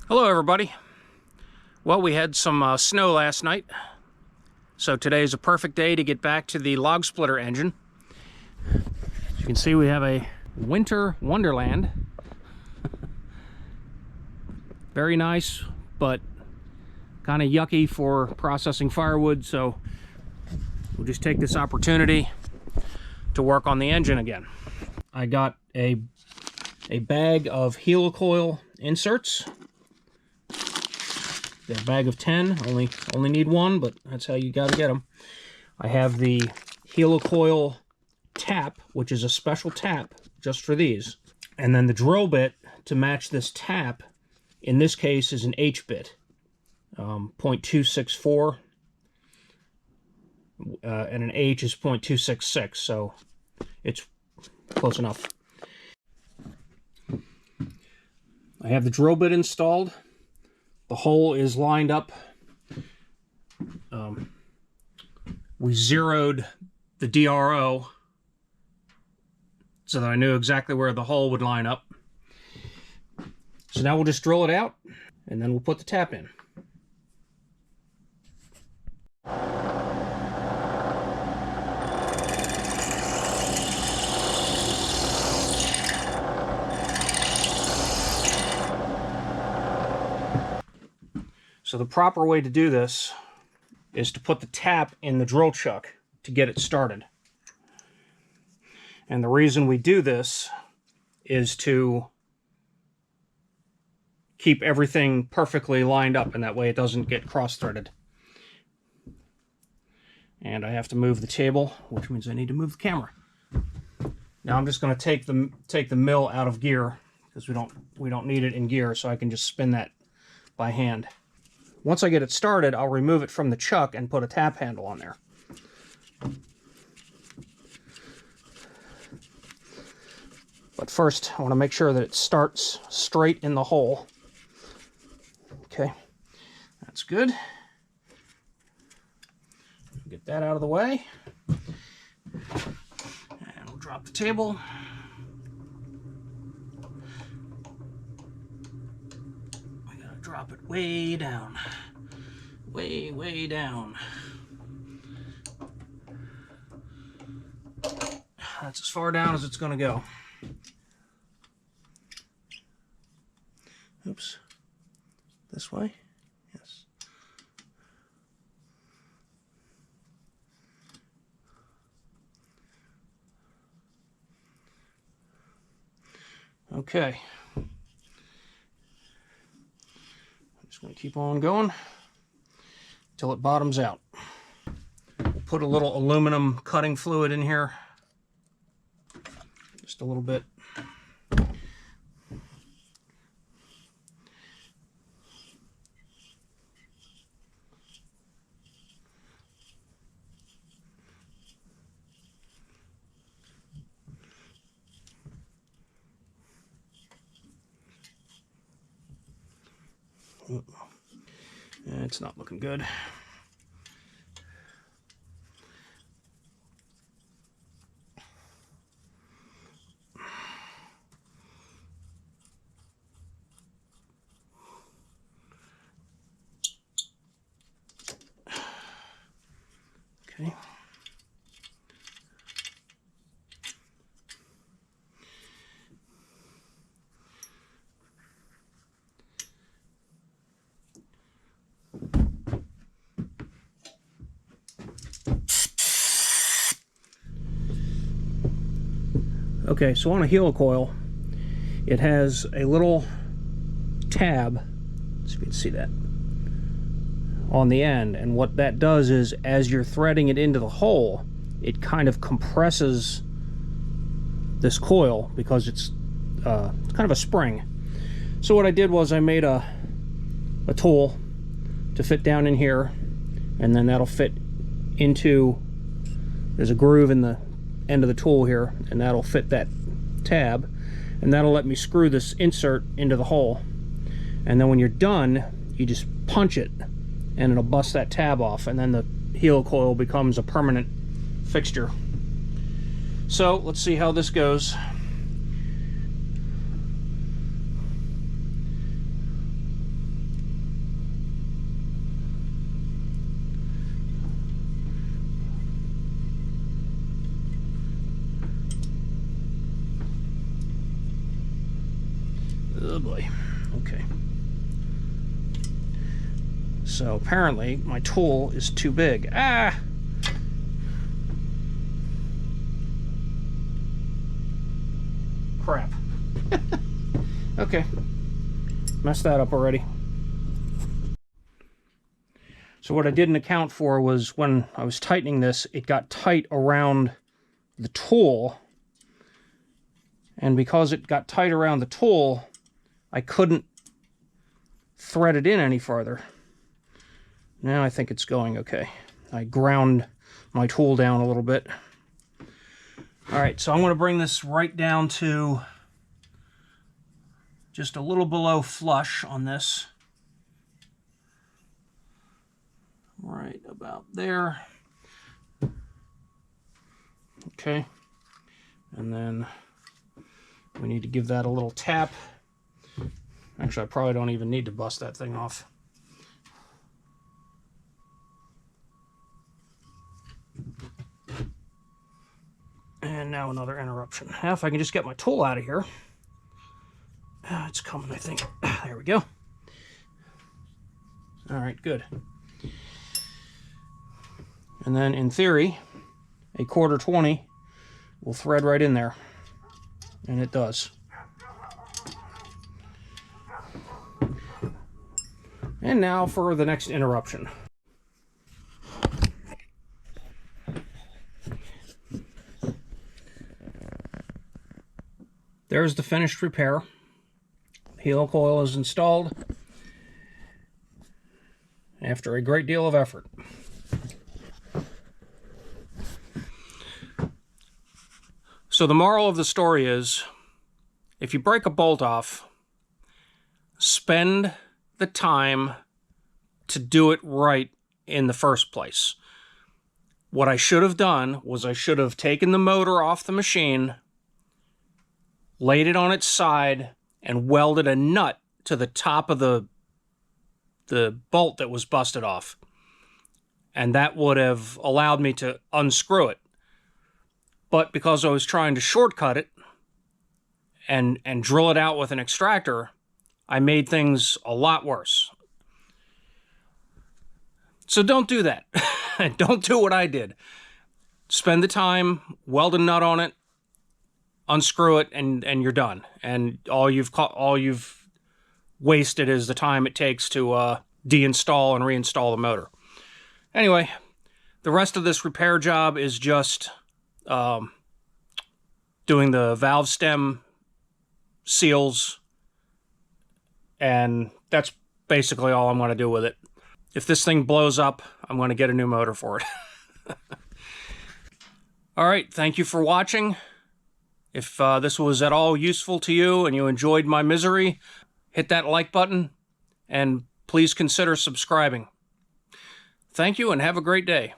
Hello everybody. Well, we had some snow last night, so today is a perfect day to get back to the log splitter engine. As you can see, we have a winter wonderland. Very nice, but kind of yucky for processing firewood, so we'll just take this opportunity to work on the engine again. I got a bag of Heli-Coil inserts. A bag of 10, only need one, but that's how you gotta get them. I have the Heli-Coil tap, which is a special tap just for these. And then the drill bit to match this tap, in this case, is an H bit, 0.264, and an H is 0.266, so it's close enough. I have the drill bit installed. The hole is lined up. We zeroed the DRO so that I knew exactly where the hole would line up. So now we'll just drill it out, and then we'll put the tap in. So the proper way to do this is to put the tap in the drill chuck to get it started. And the reason we do this is to keep everything perfectly lined up, and that way it doesn't get cross-threaded. And I have to move the table, which means I need to move the camera. Now I'm just going to take the mill out of gear, because we don't need it in gear, so I can just spin that by hand. Once I get it started, I'll remove it from the chuck and put a tap handle on there. But first, I want to make sure that it starts straight in the hole. Okay, that's good. Get that out of the way. And we'll drop the table. Drop it way down. Way down. That's as far down as it's going to go. Oops. This way? Yes. Okay. Going to keep on going until it bottoms out. We'll put a little aluminum cutting fluid in here, just a little bit. It's not looking good. Okay. Okay, so on a Heli-Coil, it has a little tab, let's see if you can see that, on the end, and what that does is, as you're threading it into the hole, it kind of compresses this coil because it's kind of a spring. So what I did was I made a tool to fit down in here, and then that'll fit into, there's a groove in the end of the tool here, and that'll fit that tab, and that'll let me screw this insert into the hole. And then when you're done, you just punch it and it'll bust that tab off, and then the Heli-Coil becomes a permanent fixture. So let's see how this goes. Oh boy. Okay. So apparently my tool is too big. Ah! Crap. Okay. Messed that up already. So what I didn't account for was when I was tightening this, it got tight around the tool. And because it got tight around the tool, I couldn't thread it in any farther. Now I think it's going okay. I ground my tool down a little bit. All right, so I'm going to bring this right down to just a little below flush on this. Right about there. Okay. And then we need to give that a little tap. Actually, I probably don't even need to bust that thing off. And now another interruption. Now if I can just get my tool out of here. It's coming, I think. There we go. All right, good. And then in theory, a 1/4-20 will thread right in there. And it does. And now for the next interruption. There's the finished repair. Heli-Coil is installed after a great deal of effort. So the moral of the story is, if you break a bolt off, spend the time to do it right in the first place. What I should have done was I should have taken the motor off the machine, laid it on its side, and welded a nut to the top of the bolt that was busted off. And that would have allowed me to unscrew it. But because I was trying to shortcut it and drill it out with an extractor, I made things a lot worse. So don't do that. Don't do what I did. Spend the time, weld a nut on it, unscrew it, and you're done. And all you've wasted is the time it takes to deinstall and reinstall the motor. Anyway, the rest of this repair job is just doing the valve stem seals, and that's basically all I'm going to do with it. If this thing blows up, I'm going to get a new motor for it. All right, thank you for watching. If this was at all useful to you and you enjoyed my misery, hit that like button and please consider subscribing. Thank you and have a great day.